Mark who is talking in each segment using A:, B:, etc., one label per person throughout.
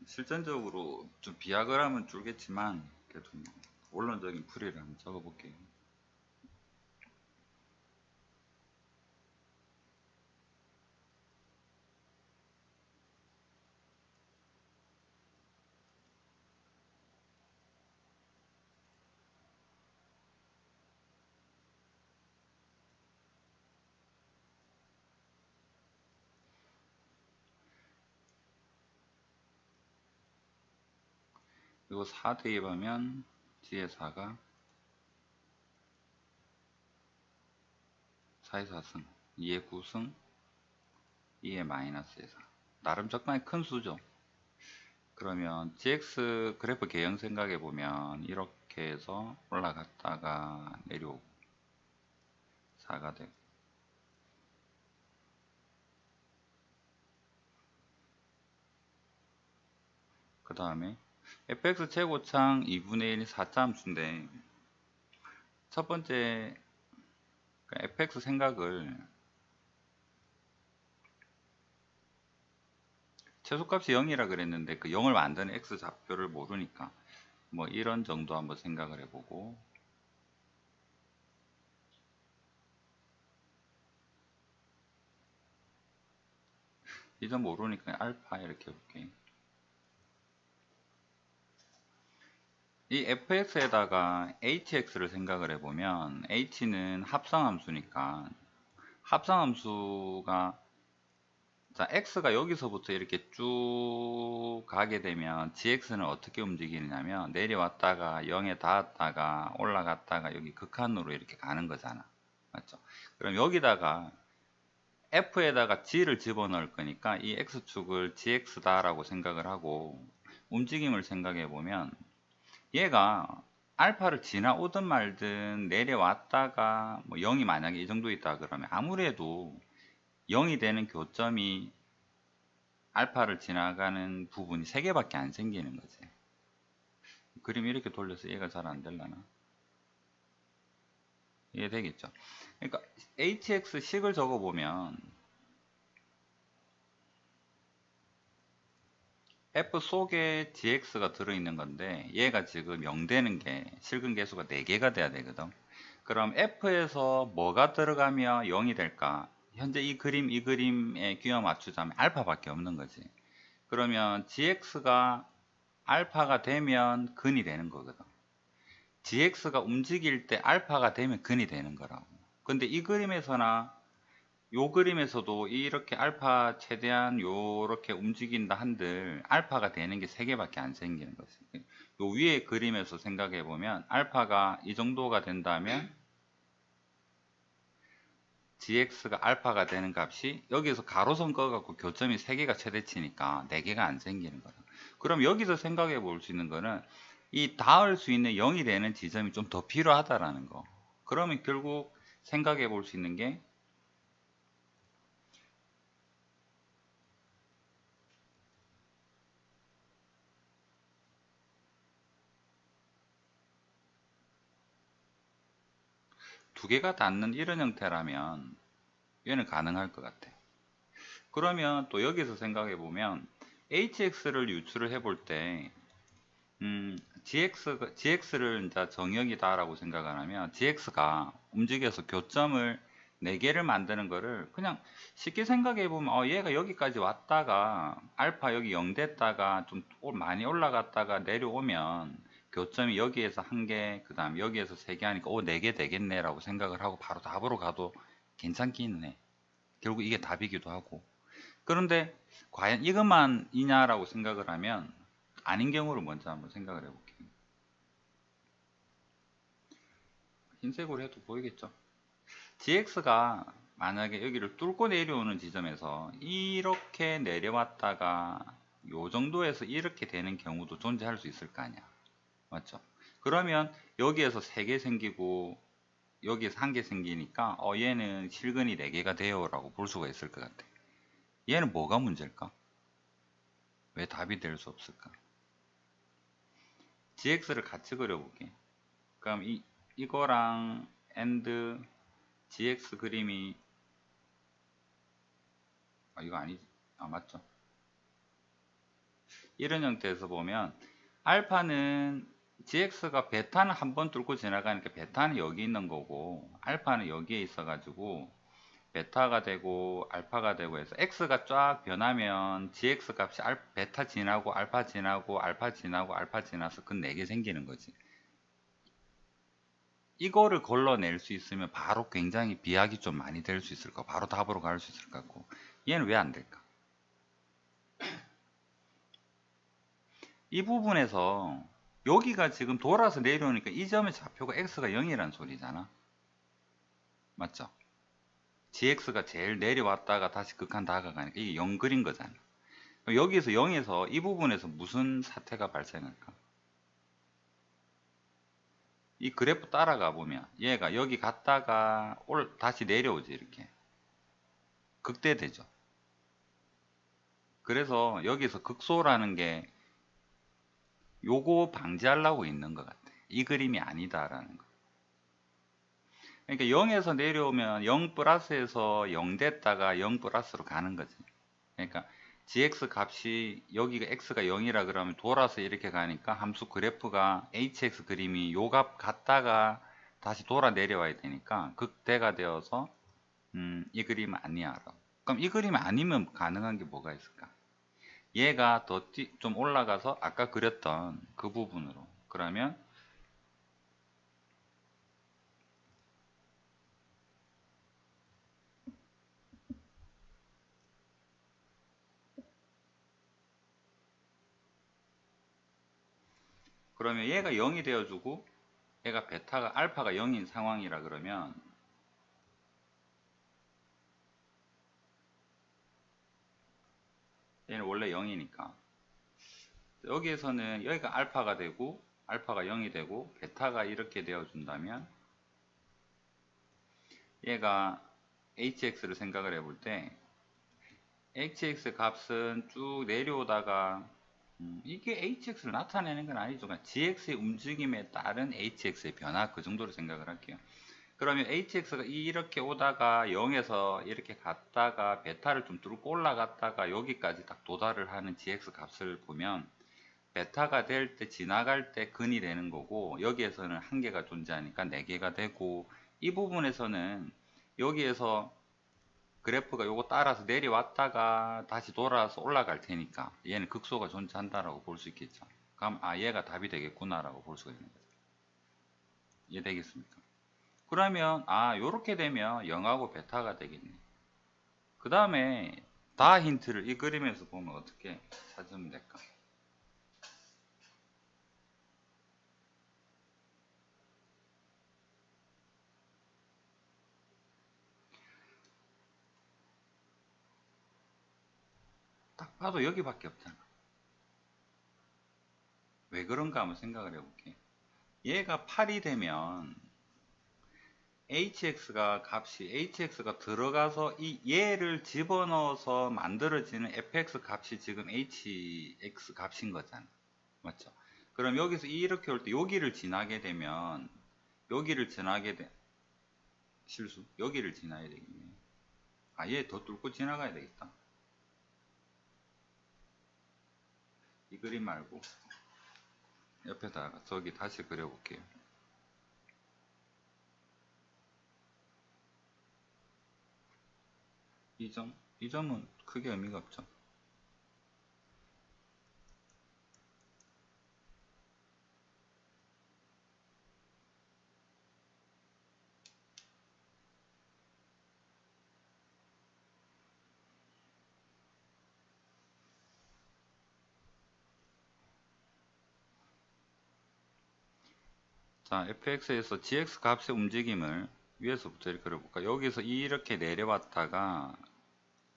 A: 실전적으로 좀 비약을 하면 줄겠지만 그래도 뭐 원론적인 풀이를 한번 적어볼게요. 이거 4 대입하면 뒤에 4가 4의 4승, 2의 9승, 2의 마이너스의 4. 나름 적당히 큰 수죠. 그러면 GX 그래프 개형 생각해 보면 이렇게 해서 올라갔다가 내려오고 4가 되고, 그 다음에 fx 최고창 2분의 1이 4자함수인데 첫 번째 fx 생각을 최소값이 0이라 그랬는데 그 0을 만드는 x 좌표를 모르니까 뭐 이런 정도 한번 생각을 해보고, 이 점 모르니까 알파 이렇게 해볼게. 이 fx에다가 hx를 생각을 해보면 h는 합성함수니까 합성함수가, 자, x가 여기서부터 이렇게 쭉 가게 되면 gx는 어떻게 움직이느냐면 내려왔다가 0에 닿았다가 올라갔다가 여기 극한으로 이렇게 가는 거잖아. 맞죠? 그럼 여기다가 f에다가 g를 집어넣을 거니까 이 x축을 gx다라고 생각을 하고 움직임을 생각해 보면 얘가 알파를 지나오든 말든 내려왔다가 뭐 0이 만약에 이 정도 있다 그러면 아무래도 0이 되는 교점이 알파를 지나가는 부분이 3개밖에 안 생기는 거지. 그림 이렇게 돌려서 이해가 잘 안 되려나? 이해되겠죠? 그러니까 hx식을 적어보면 f 속에 gx가 들어있는 건데 얘가 지금 0 되는 게 실근 계수가 4개가 돼야 되거든. 그럼 f에서 뭐가 들어가면 0이 될까? 현재 이 그림에 끼워 맞추자면 알파밖에 없는 거지. 그러면 gx가 알파가 되면 근이 되는 거거든. gx가 움직일 때 알파가 되면 근이 되는 거라고. 근데 이 그림에서나 요 그림에서도 이렇게 알파 최대한 요렇게 움직인다 한들 알파가 되는 게 3개밖에 안 생기는 거지. 요 위에 그림에서 생각해 보면 알파가 이 정도가 된다면 gx가 알파가 되는 값이 여기서 가로선 꺼갖고 교점이 3개가 최대치니까 4개가 안 생기는 거야. 그럼 여기서 생각해 볼 수 있는 거는 이 닿을 수 있는 0이 되는 지점이 좀 더 필요하다라는 거. 그러면 결국 생각해 볼 수 있는 게 두 개가 닿는 이런 형태라면 얘는 가능할 것 같아. 그러면 또 여기서 생각해 보면 hx를 유출을 해볼 때 gx를 이제 정역이다라고 생각을 하면 gx가 움직여서 교점을 4개를 만드는 거를 그냥 쉽게 생각해 보면 얘가 여기까지 왔다가 알파 여기 0 됐다가 좀 많이 올라갔다가 내려오면 교점이 여기에서 1개, 그 다음 여기에서 3개 하니까 4개 되겠네 라고 생각을 하고 바로 답으로 가도 괜찮기는 해. 결국 이게 답이기도 하고. 그런데 과연 이것만이냐라고 생각을 하면 아닌 경우를 먼저 한번 생각을 해볼게요. 흰색으로 해도 보이겠죠? GX가 만약에 여기를 뚫고 내려오는 지점에서 이렇게 내려왔다가 요 정도에서 이렇게 되는 경우도 존재할 수 있을 거 아니야. 맞죠? 그러면 여기에서 3개 생기고 여기에서 1개 생기니까 얘는 실근이 4개가 돼요 라고 볼 수가 있을 것 같아. 얘는 뭐가 문제일까? 왜 답이 될 수 없을까? GX를 같이 그려볼게. 그럼 이거랑 and GX 그림이 이거 아니지? 맞죠? 이런 형태에서 보면 알파는 gx가 베타는 한번 뚫고 지나가니까 베타는 여기 있는 거고 알파는 여기에 있어 가지고 베타가 되고 알파가 되고 해서 x가 쫙 변하면 gx 값이 베타 지나고 알파 지나고 알파 지나고 알파 지나서 그 4개 생기는 거지. 이거를 걸러낼 수 있으면 바로 굉장히 비약이 좀 많이 될 수 있을 거, 바로 답으로 갈 수 있을 것 같고, 얘는 왜 안 될까? 이 부분에서 여기가 지금 돌아서 내려오니까 이 점의 좌표가 x가 0이라는 소리잖아. 맞죠? gx가 제일 내려왔다가 다시 극한 다가가니까 이게 0 그린 거잖아. 여기서 0에서 이 부분에서 무슨 사태가 발생할까? 이 그래프 따라가 보면 얘가 여기 갔다가 다시 내려오지. 이렇게 극대되죠. 그래서 여기서 극소라는 게 요거 방지하려고 있는 것 같아. 이 그림이 아니다라는 거. 그러니까 0에서 내려오면 0 플러스에서 0 됐다가 0 플러스로 가는 거지. 그러니까 gx 값이 여기가 x가 0이라 그러면 돌아서 이렇게 가니까 함수 그래프가 hx 그림이 요 값 갔다가 다시 돌아 내려와야 되니까 극대가 되어서 이 그림 아니야. 그럼 이 그림 아니면 가능한 게 뭐가 있을까? 얘가 더 좀 올라가서 아까 그렸던 그 부분으로, 그러면 얘가 0이 되어주고 얘가 베타가 알파가 0인 상황이라 그러면 얘는 원래 0이니까 여기에서는 여기가 알파가 되고 알파가 0이 되고 베타가 이렇게 되어준다면 얘가 hx를 생각을 해볼 때 hx 값은 쭉 내려오다가 이게 hx를 나타내는 건 아니죠. 그냥 gx의 움직임에 따른 hx의 변화, 그 정도로 생각을 할게요. 그러면 hx가 이렇게 오다가 0에서 이렇게 갔다가 베타를 좀 뚫고 올라갔다가 여기까지 딱 도달을 하는 gx 값을 보면 베타가 될 때 지나갈 때 근이 되는 거고, 여기에서는 한 개가 존재하니까 4개가 되고, 이 부분에서는 여기에서 그래프가 요거 따라서 내려왔다가 다시 돌아와서 올라갈 테니까 얘는 극소가 존재한다라고 볼 수 있겠죠. 그럼 얘가 답이 되겠구나라고 볼 수가 있는 거죠. 이해되겠습니까? 그러면 요렇게 되면 0하고 베타가 되겠네. 그 다음에 다 힌트를 이 그림에서 보면 어떻게 찾으면 될까? 딱 봐도 여기밖에 없잖아. 왜 그런가 한번 생각을 해볼게. 얘가 8이 되면 hx가 들어가서 이 얘를 집어넣어서 만들어지는 fx 값이 지금 hx 값인 거잖아. 맞죠? 그럼 여기서 이렇게 올 때 여기를 지나게 되면 여기를 지나게 돼 실수 여기를 지나야 되겠네. 얘 더 뚫고 지나가야 되겠다. 이 그림 말고 옆에다가 저기 다시 그려볼게요. 이 점은 크게 의미가 없죠. 자, fx에서 gx 값의 움직임을 위에서부터 이렇게 그려볼까? 여기서 이렇게 내려왔다가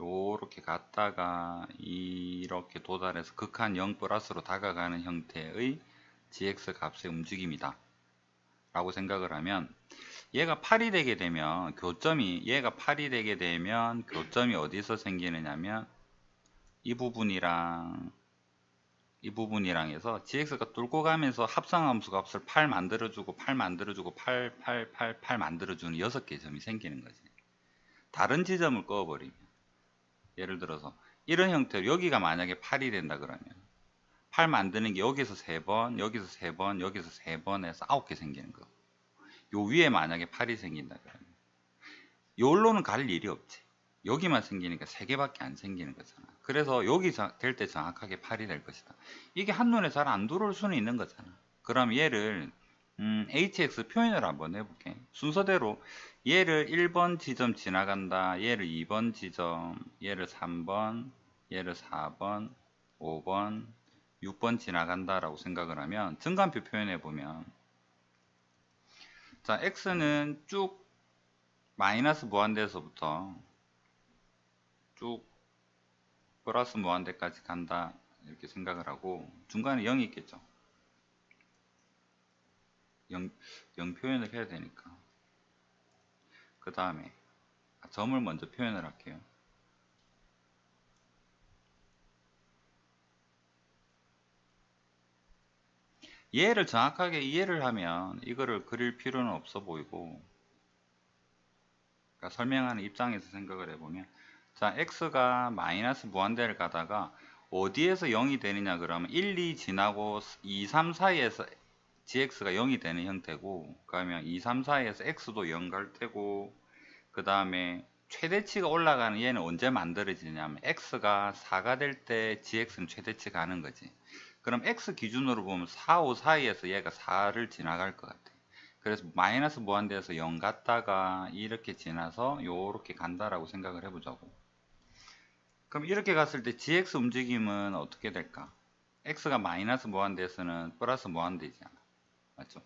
A: 요렇게 갔다가 이렇게 도달해서 극한 0 플러스로 다가가는 형태의 gx 값의 움직임이다 라고 생각을 하면, 얘가 8이 되게 되면 얘가 8이 되게 되면 교점이 어디서 생기느냐면 이 부분이랑 이 부분이랑 해서 gx가 뚫고 가면서 합성함수 값을 8 만들어주고 8 만들어주고 8 8 8 8 만들어주는 6개의 점이 생기는 거지. 다른 지점을 꺼버리면, 예를 들어서 이런 형태로 여기가 만약에 8이 된다 그러면 8 만드는 게 여기서 3번, 여기서 3번, 여기서 3번 해서 9개 생기는 거. 요 위에 만약에 8이 생긴다 그러면 요로는 갈 일이 없지. 여기만 생기니까 3개밖에 안 생기는 거잖아. 그래서 여기 될 때 정확하게 8이 될 것이다. 이게 한눈에 잘 안 들어올 수는 있는 거잖아. 그럼 얘를 hx 표현을 한번 해볼게. 순서대로 얘를 1번 지점 지나간다. 얘를 2번 지점, 얘를 3번, 얘를 4번, 5번, 6번 지나간다 라고 생각을 하면 증간표 표현해 보면 자 x는 쭉 마이너스 무한대에서부터 쭉 플러스 무한대까지 간다 이렇게 생각을 하고 중간에 0이 있겠죠. 0 표현을 해야 되니까 그 다음에 점을 먼저 표현을 할게요. 얘를 정확하게 이해를 하면 이거를 그릴 필요는 없어 보이고, 그러니까 설명하는 입장에서 생각을 해보면 자 x가 마이너스 무한대를 가다가 어디에서 0이 되느냐 그러면 1, 2 지나고 2, 3 사이에서 gx가 0이 되는 형태고, 그러면 2, 3 사이에서 x도 0 갈 때고, 그 다음에 최대치가 올라가는 얘는 언제 만들어지냐면 x가 4가 될 때 gx는 최대치 가는 거지. 그럼 x 기준으로 보면 4, 5 사이에서 얘가 4를 지나갈 것 같아. 그래서 마이너스 무한대에서 0 갔다가 이렇게 지나서 요렇게 간다라고 생각을 해보자고. 그럼 이렇게 갔을 때 gx 움직임은 어떻게 될까? x가 마이너스 무한대에서는 플러스 무한대잖아. 맞죠?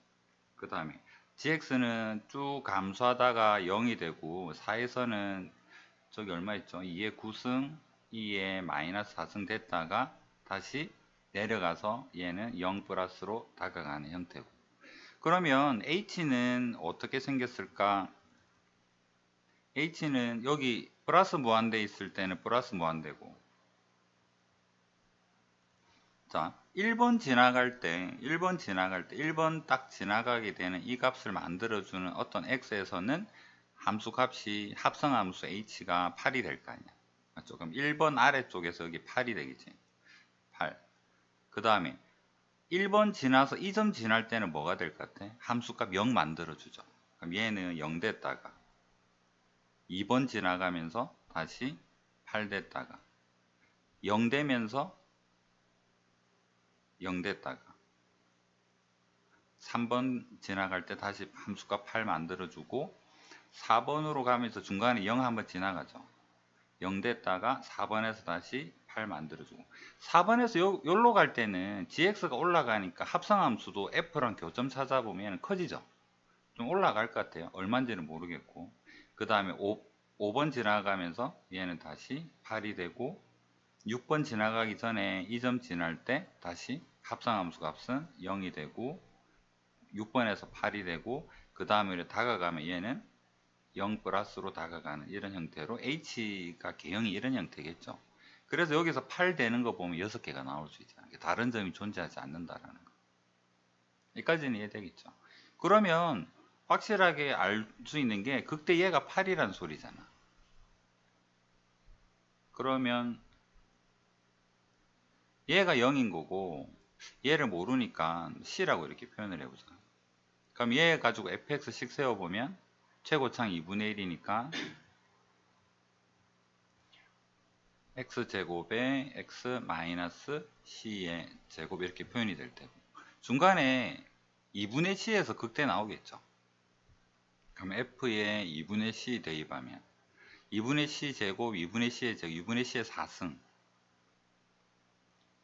A: 그 다음에 gx는 쭉 감소하다가 0이 되고 4에서는 저기 얼마 있죠? 2의 9승, 2의 마이너스 4승 됐다가 다시 내려가서 얘는 0 플러스로 다가가는 형태고. 그러면 h는 어떻게 생겼을까? h는 여기 플러스 무한대 있을 때는 플러스 무한대고, 자 1번 지나갈 때 1번 딱 지나가게 되는 이 값을 만들어주는 어떤 x에서는 함수 값이 합성함수 h가 8이 될 거 아니야. 맞죠? 그럼 1번 아래쪽에서 여기 8이 되겠지. 8. 그 다음에 1번 지나서 2점 지날 때는 뭐가 될 것 같아? 함수값 0 만들어주죠. 그럼 얘는 0 됐다가 2번 지나가면서 다시 8 됐다가 0 되면서 0 됐다가 3번 지나갈 때 다시 함수값 8 만들어주고 4번으로 가면서 중간에 0 한번 지나가죠. 0 됐다가 4번에서 다시 8 만들어주고 4번에서 여기로 갈 때는 gx가 올라가니까 합성함수도 f랑 교점 찾아보면 커지죠. 좀 올라갈 것 같아요. 얼마인지는 모르겠고, 그 다음에 5번 지나가면서 얘는 다시 8이 되고 6번 지나가기 전에 2점 지날 때 다시 합성함수 값은 0이 되고 6번에서 8이 되고, 그 다음에 다가가면 얘는 0 플러스로 다가가는 이런 형태로 h가 개형이 이런 형태겠죠. 그래서 여기서 8 되는 거 보면 6개가 나올 수 있잖아요. 다른 점이 존재하지 않는다라는 거. 여기까지는 이해되겠죠. 그러면 확실하게 알 수 있는 게 극대 얘가 8이란 소리잖아. 그러면 얘가 0인 거고 얘를 모르니까 c라고 이렇게 표현을 해보자. 그럼 얘 가지고 fx씩 세워보면 최고창 2분의 1이니까 x제곱에 x 마이너스 c의 제곱 이렇게 표현이 될 테고, 중간에 2분의 c에서 극대 나오겠죠. 그럼 f에 2분의 c 대입하면 2분의 c 제곱 2분의 c의 제곱 2분의 c의 4승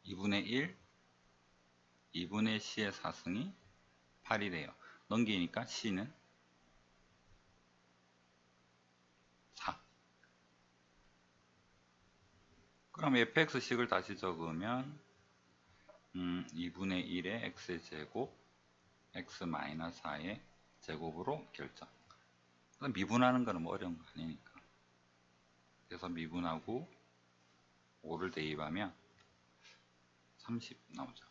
A: 2분의 1 2분의 c의 4승이 8이 돼요. 넘기니까 c는 4. 그럼 fx식을 다시 적으면 2분의 1의 x제곱 x 마이너스 4의 제곱으로 결정. 미분하는 거는 뭐 어려운 거 아니니까. 그래서 미분하고 5를 대입하면 30 나오죠.